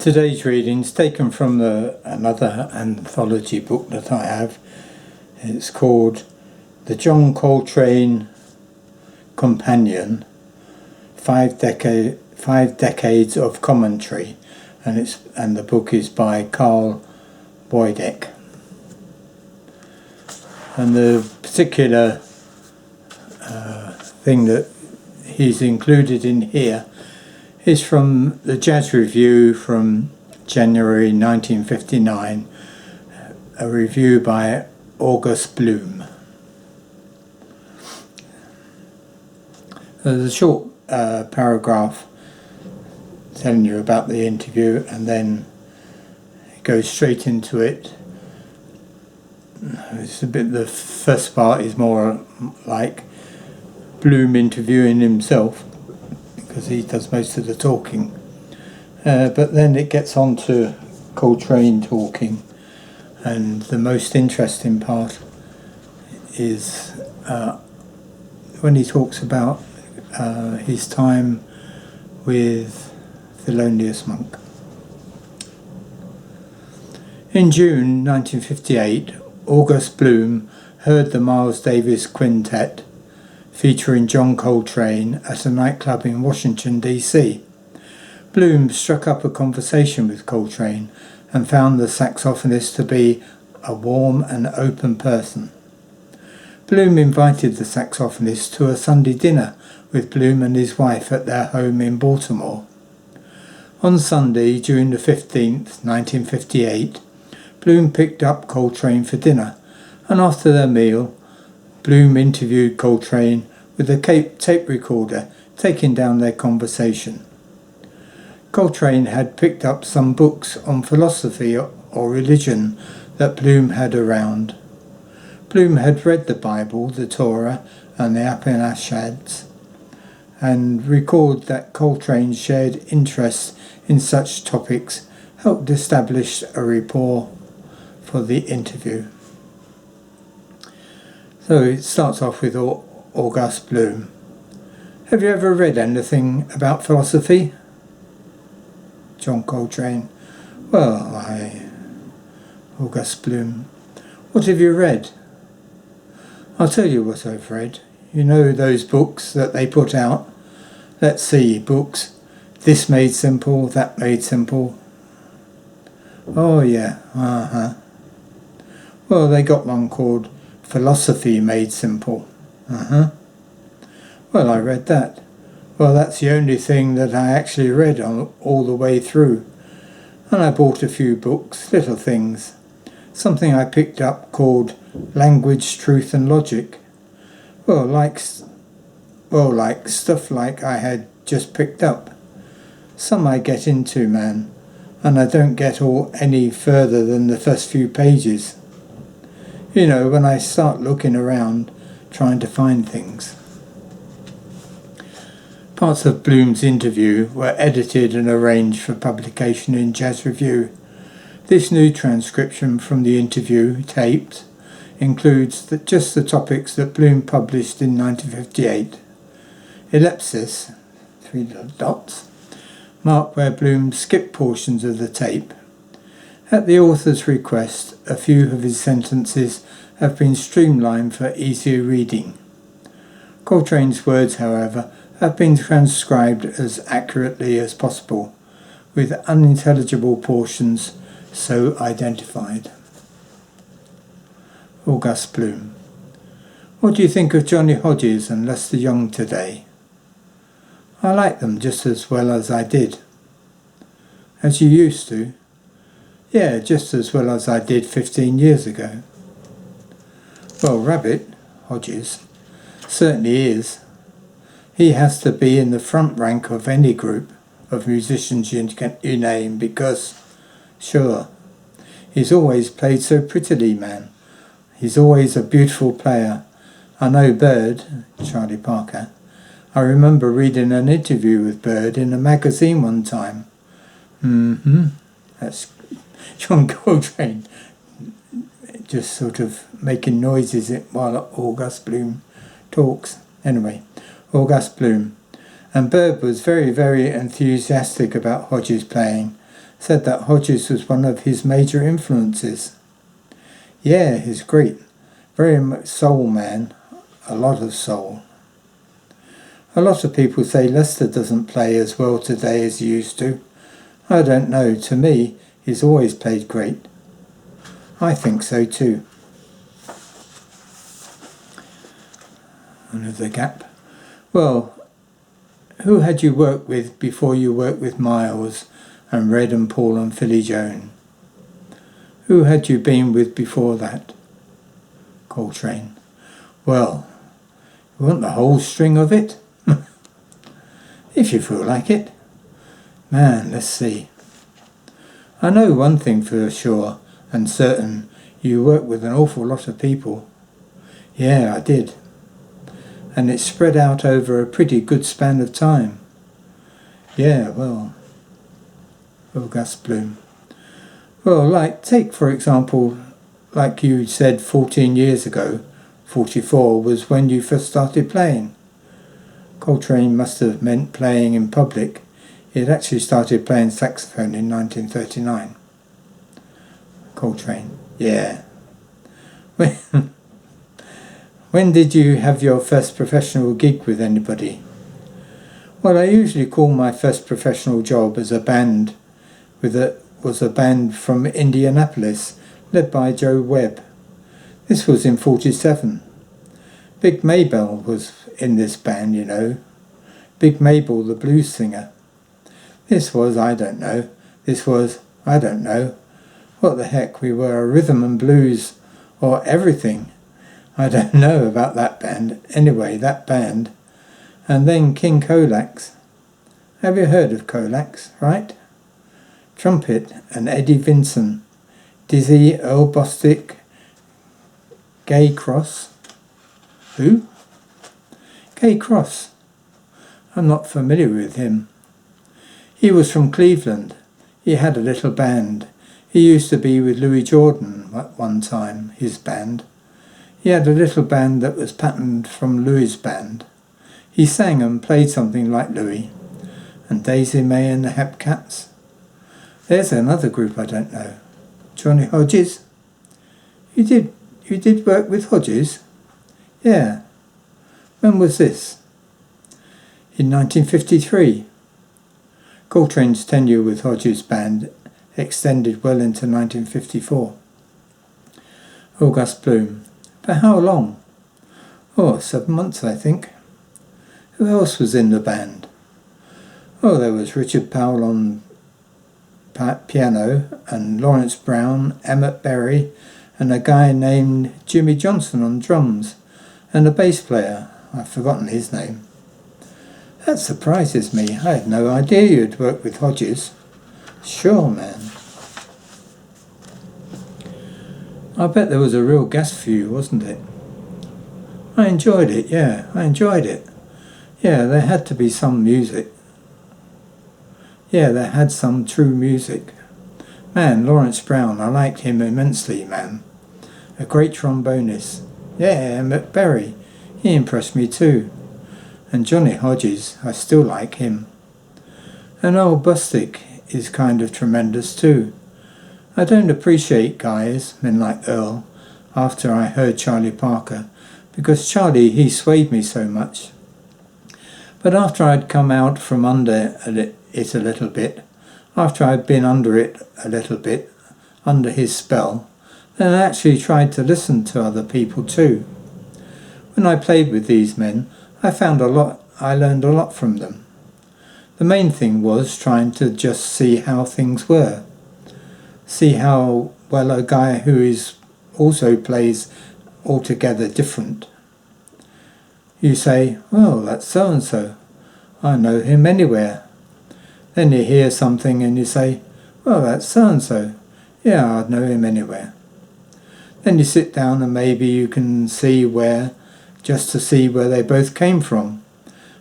Today's reading is taken from another anthology book that I have. It's called The John Coltrane Companion, Five Decades of Commentary, and the book is by Woideck. And the particular thing that he's included in here is from the Jazz Review from January 1959, a review by August Blume. There's a short paragraph telling you about the interview, and then it goes straight into it. The first part is more like Blume interviewing himself, because he does most of the talking, but then it gets on to Coltrane talking, and the most interesting part is when he talks about his time with Thelonious Monk. In June 1958, August Blume heard the Miles Davis Quintet featuring John Coltrane at a nightclub in Washington, D.C. Blume struck up a conversation with Coltrane and found the saxophonist to be a warm and open person. Blume invited the saxophonist to a Sunday dinner with Blume and his wife at their home in Baltimore. On Sunday, June the 15th, 1958, Blume picked up Coltrane for dinner, and after their meal, Blume interviewed Coltrane with a tape recorder, taking down their conversation. Coltrane had picked up some books on philosophy or religion that Blume had around. Blume had read the Bible, the Torah, and the Upanishads, and recalled that Coltrane's shared interest in such topics helped establish a rapport for the interview. So it starts off with August Blume. Have you ever read anything about philosophy? John Coltrane. Well, August Blume. What have you read? I'll tell you what I've read. You know those books that they put out? Let's see, books. This Made Simple, That Made Simple. Oh yeah, Well, they got one called Philosophy Made Simple. Well, I read that. Well, that's the only thing that I actually read all the way through. And I bought a few books, little things. Something I picked up called Language, Truth and Logic. Well, like stuff like I had just picked up. Some I get into, man, and I don't get any further than the first few pages. You know, when I start looking around, trying to find things. Parts of Blume's interview were edited and arranged for publication in Jazz Review. This new transcription from the interview, taped, includes just the topics that Blume published in 1958. Ellipsis, 3 dots, mark where Blume skipped portions of the tape. At the author's request, a few of his sentences have been streamlined for easier reading. Coltrane's words, however, have been transcribed as accurately as possible, with unintelligible portions so identified. August Blume. What do you think of Johnny Hodges and Lester Young today? I like them just as well as I did. As you used to? Yeah, just as well as I did 15 years ago. Well, Rabbit, Hodges, certainly is. He has to be in the front rank of any group of musicians you name because, sure, he's always played so prettily, man. He's always a beautiful player. I know Bird, Charlie Parker. I remember reading an interview with Bird in a magazine one time. That's John Coltrane, just sort of making noises while August Blume talks. Anyway, August Blume. And Bird was very, very enthusiastic about Hodges' playing, said that Hodges was one of his major influences. Yeah, he's great. Very much soul man. A lot of soul. A lot of people say Lester doesn't play as well today as he used to. I don't know. To me, he's always played great. I think so too. Another gap. Well, who had you worked with before you worked with Miles and Red and Paul and Philly Joan? Who had you been with before that? Coltrane. Well, you want the whole string of it? If you feel like it. Man, let's see. I know one thing for sure and certain. You work with an awful lot of people. Yeah, I did. And it spread out over a pretty good span of time. Yeah, well, August Blume. Well, take for example, like you said 14 years ago, 44 was when you first started playing. Coltrane must have meant playing in public. He had actually started playing saxophone in 1939. Coltrane. Yeah. When did you have your first professional gig with anybody? Well, I usually call my first professional job as a band was a band from Indianapolis led by Joe Webb. This was in 47. Big Maybell was in this band, you know. Big Mabel, the blues singer. This was, I don't know. What the heck, we were a rhythm and blues or everything. I don't know about that band. Anyway, that band. And then King Colacs. Have you heard of Colacs, right? Trumpet and Eddie Vinson. Dizzy, Earl Bostic, Gay Cross. Who? Gay Cross. I'm not familiar with him. He was from Cleveland. He had a little band. He used to be with Louis Jordan at one time, his band. He had a little band that was patterned from Louis' band. He sang and played something like Louis. And Daisy May and the Hepcats. There's another group I don't know. Johnny Hodges. You did work with Hodges? Yeah. When was this? In 1953. Coltrane's tenure with Hodges' band extended well into 1954. August Blume. For how long? 7 months, I think. Who else was in the band? There was Richard Powell on piano, and Lawrence Brown, Emmett Berry, and a guy named Jimmy Johnson on drums, and a bass player. I've forgotten his name. That surprises me. I had no idea you'd worked with Hodges. Sure, man. I bet there was a real gas for you, wasn't it? I enjoyed it, yeah. Yeah, there had to be some music. Yeah, there had some true music. Man, Lawrence Brown, I liked him immensely, man. A great trombonist. Yeah, Emmett Berry, he impressed me too. And Johnny Hodges, I still like him. And old Bostic is kind of tremendous too. I don't appreciate guys, men like Earl, after I heard Charlie Parker, because Charlie, he swayed me so much. But after I'd come out from under it a little bit, after I'd been under it a little bit, under his spell, then I actually tried to listen to other people too. When I played with these men, I learned a lot from them. The main thing was trying to just see how things were. See how well a guy who also plays altogether different. You say, well, that's so-and-so. I know him anywhere. Then you hear something and you say, well, that's so-and-so. Yeah, I'd know him anywhere. Then you sit down and maybe you can see just to see where they both came from.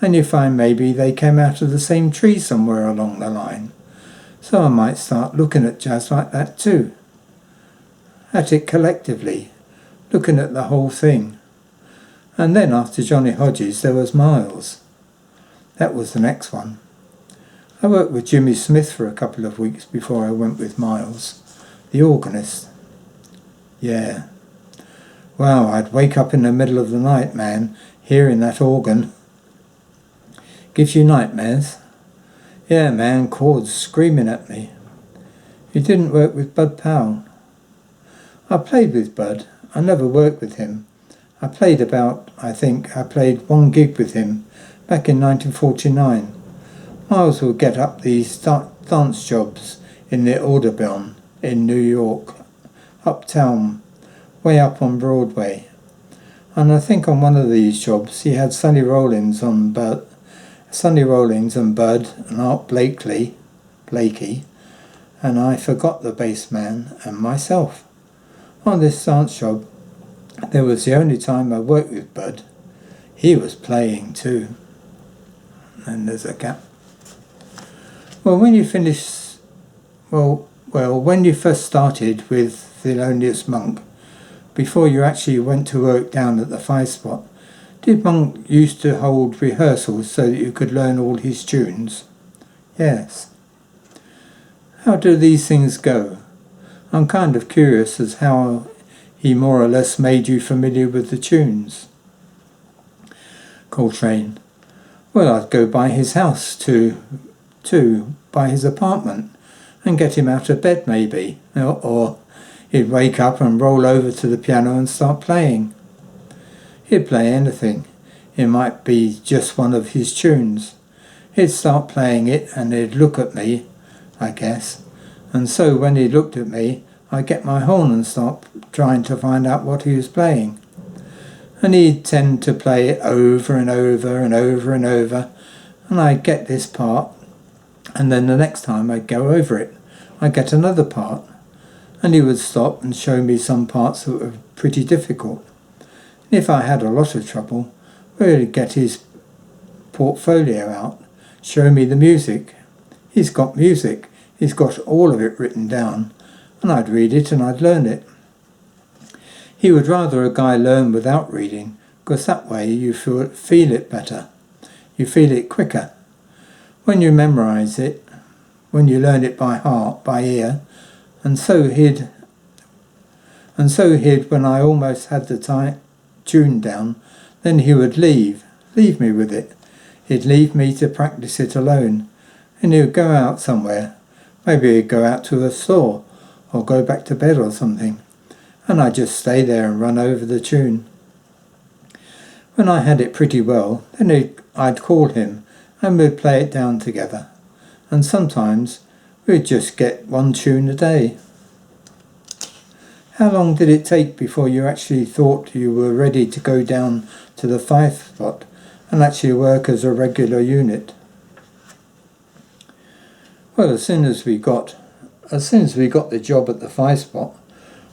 And you find maybe they came out of the same tree somewhere along the line. So I might start looking at jazz like that too. At it collectively, looking at the whole thing. And then after Johnny Hodges there was Miles. That was the next one. I worked with Jimmy Smith for a couple of weeks before I went with Miles, the organist. Yeah. Wow, I'd wake up in the middle of the night, man, hearing that organ. Gives you nightmares? Yeah, man, chords screaming at me. You didn't work with Bud Powell? I played with Bud. I never worked with him. I played one gig with him back in 1949. Miles would get up these dance jobs in the Audubon in New York, uptown, way up on Broadway. And I think on one of these jobs he had Sonny Rollins and Bud and Art Blakey, and I forgot the bass man and myself. On this dance job, there was the only time I worked with Bud. He was playing too. And there's a gap. When you first started with The Loneliest Monk, before you actually went to work down at the Five Spot, did Monk used to hold rehearsals so that you could learn all his tunes? Yes. How do these things go? I'm kind of curious as how he more or less made you familiar with the tunes. Coltrane. Well, I'd go by his house by his apartment, and get him out of bed maybe, or he'd wake up and roll over to the piano and start playing. He'd play anything. It might be just one of his tunes. He'd start playing it and he'd look at me, I guess, and so when he looked at me, I'd get my horn and start trying to find out what he was playing. And he'd tend to play it over and over and over and over, and I'd get this part, and then the next time I'd go over it, I'd get another part, and he would stop and show me some parts that were pretty difficult. And if I had a lot of trouble, he'd get his portfolio out, show me the music. He's got music, he's got all of it written down, and I'd read it and I'd learn it. He would rather a guy learn without reading, because that way you feel it better. You feel it quicker. When you memorize it, when you learn it by heart, by ear, and so he'd when I almost had the tune down, then he would leave me with it. He'd leave me to practice it alone, and he would go out somewhere. Maybe he'd go out to a store, or go back to bed or something, and I'd just stay there and run over the tune. When I had it pretty well, then I'd call him, and we'd play it down together, and sometimes we'd just get one tune a day. How long did it take before you actually thought you were ready to go down to the Five Spot and actually work as a regular unit? Well, as soon as we got the job at the Five Spot,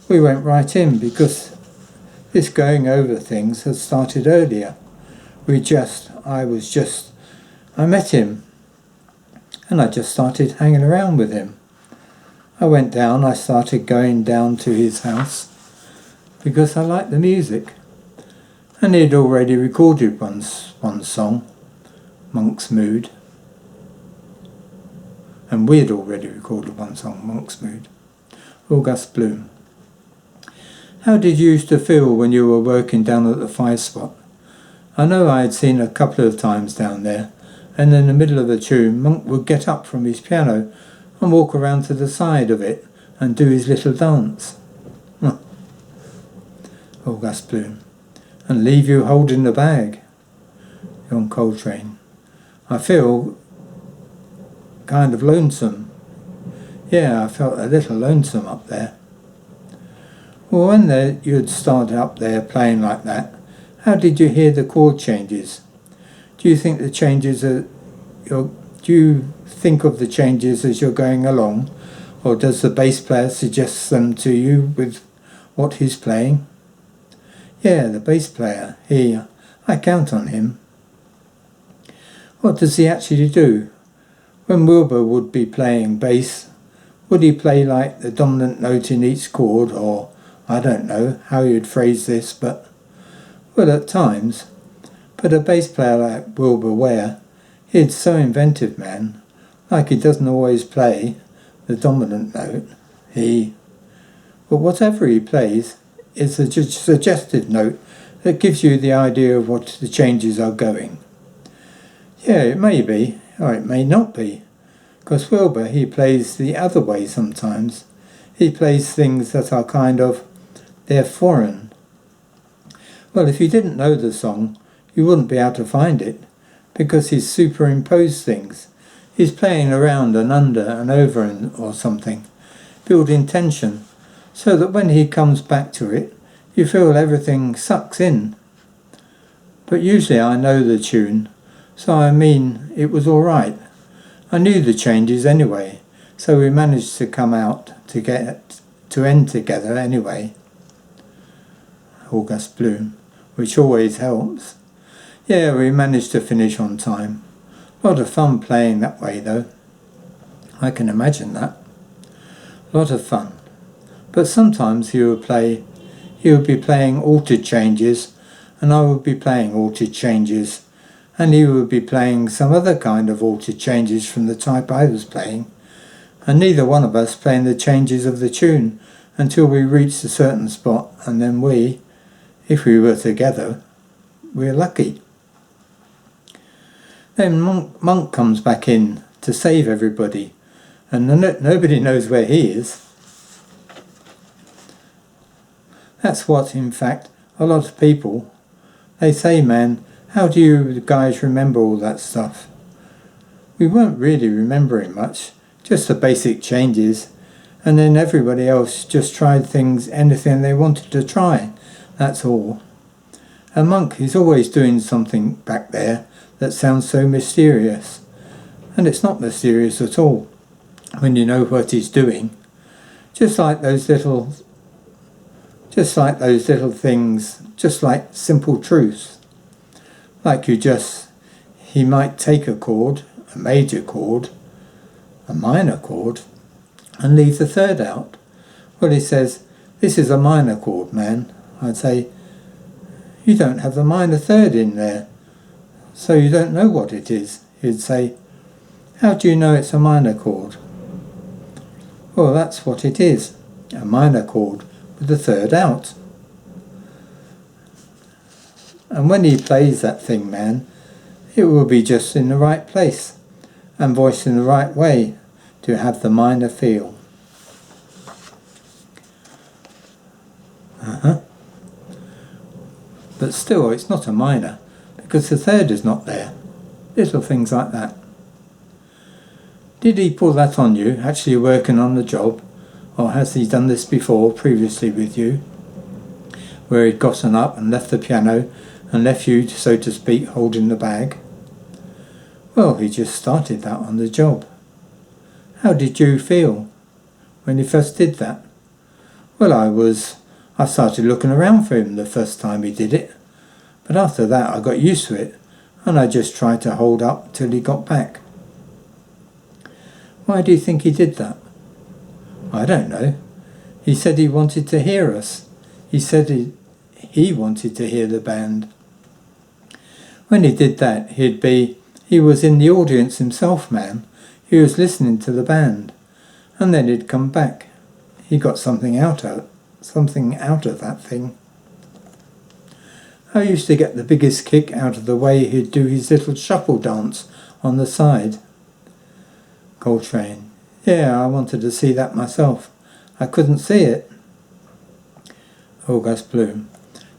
we went right in, because this going over things had started earlier. I met him, and I just started hanging around with him. I started going down to his house, because I liked the music. And he'd already recorded one song, Monk's Mood. And we had already recorded one song, Monk's Mood. August Blume. How did you used to feel when you were working down at the Five Spot? I know I had seen a couple of times down there, and in the middle of a tune, Monk would get up from his piano and walk around to the side of it and do his little dance. August Blume. And leave you holding the bag. John Coltrane. I feel kind of lonesome. Yeah, I felt a little lonesome up there. Well, when you'd start up there playing like that, how did you hear the chord changes? Do you think the changes do you think of the changes as you're going along, or does the bass player suggest them to you with what he's playing? Yeah, the bass player. I count on him. What does he actually do? When Wilbur would be playing bass, would he play like the dominant note in each chord, or I don't know how you'd phrase this, but at times. But a bass player like Wilbur Ware, he's so inventive, man. Like he doesn't always play the dominant note. But whatever he plays is a suggestive note that gives you the idea of what the changes are going. Yeah, it may be, or it may not be. Because Wilbur, he plays the other way sometimes. He plays things that are they're foreign. Well, if you didn't know the song, you wouldn't be able to find it, because he's superimposed things. He's playing around and under and over or something, building tension, so that when he comes back to it, you feel everything sucks in. But usually I know the tune, so it was all right. I knew the changes anyway, so we managed to come out to end together anyway. August Blume, which always helps. Yeah, we managed to finish on time. A lot of fun playing that way though. I can imagine that. A lot of fun. But sometimes he would be playing altered changes, and I would be playing altered changes, and he would be playing some other kind of altered changes from the type I was playing, and neither one of us playing the changes of the tune until we reached a certain spot, and then if we were together, we're lucky. Then Monk comes back in to save everybody, and nobody knows where he is. That's what, in fact, a lot of people, they say, man, how do you guys remember all that stuff? We weren't really remembering much, just the basic changes, and then everybody else just tried anything they wanted to try, that's all. And Monk is always doing something back there that sounds so mysterious, and it's not mysterious at all when you know what he's doing. Just like those little things, just like simple truths. Like he might take a chord, a major chord, a minor chord, and leave the third out. Well, he says, this is a minor chord, man. I'd say, you don't have the minor third in there, so you don't know what it is. He'd say, how do you know it's a minor chord? Well, that's what it is, a minor chord with the third out. And when he plays that thing, man, it will be just in the right place and voiced in the right way to have the minor feel. But still, it's not a minor, because the third is not there. Little things like that. Did he pull that on you, actually working on the job, or has he done this previously with you, where he'd gotten up and left the piano and left you, so to speak, holding the bag? Well, he just started that on the job. How did you feel when he first did that? Well, I started looking around for him the first time he did it, but after that I got used to it, and I just tried to hold up till he got back. Why do you think he did that? I don't know. He said he wanted to hear us. He said he wanted to hear the band. When he did that, he was in the audience himself, man. He was listening to the band, and then he'd come back. He got something out of that thing. I used to get the biggest kick out of the way he'd do his little shuffle dance on the side. Coltrane. Yeah, I wanted to see that myself. I couldn't see it. August Blume.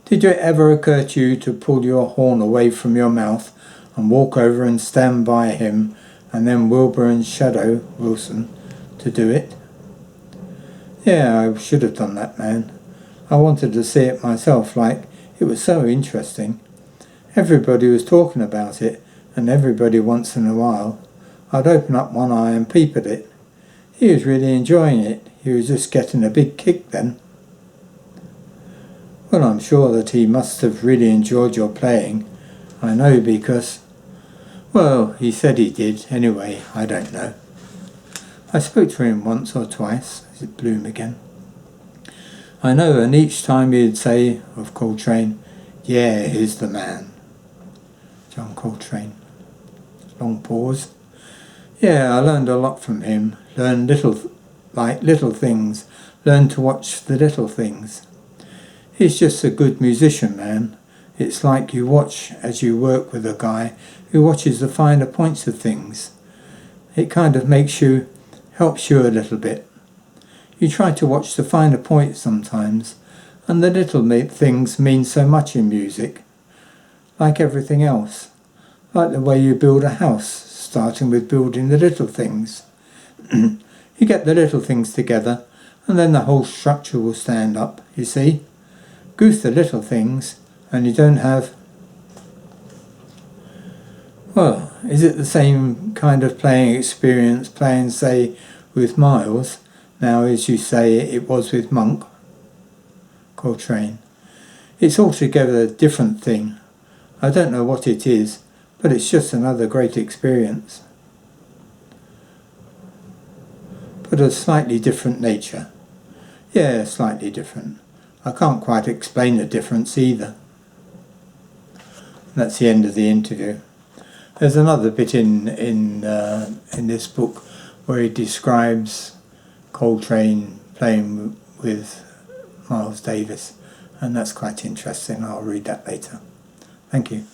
Did it ever occur to you to pull your horn away from your mouth and walk over and stand by him, and then Wilbur and Shadow Wilson to do it? Yeah, I should have done that, man. I wanted to see it myself, it was so interesting. Everybody was talking about it, and everybody once in a while, I'd open up one eye and peep at it. He was really enjoying it. He was just getting a big kick then. Well, I'm sure that he must have really enjoyed your playing. I know because, well, he said he did. Anyway, I don't know. I spoke to him once or twice. Is it Blume again? I know, and each time he'd say of Coltrane, yeah, he's the man. John Coltrane. Long pause. Yeah, I learned a lot from him. Learned little things. Learned to watch the little things. He's just a good musician, man. It's like you watch as you work with a guy who watches the finer points of things. It kind of helps you a little bit. You try to watch the finer points sometimes, and the little things mean so much in music. Like everything else. Like the way you build a house, starting with building the little things. You get the little things together, and then the whole structure will stand up, you see? Goof the little things, and you don't have... Well, is it the same kind of playing experience, playing, say, with Miles, now as you say it was with Coltrane? It's altogether a different thing. I don't know what it is, but it's just another great experience. But of slightly different nature. Yeah, slightly different. I can't quite explain the difference either. That's the end of the interview. There's another bit in this book where he describes Coltrane playing with Miles Davis, and that's quite interesting. I'll read that later. Thank you.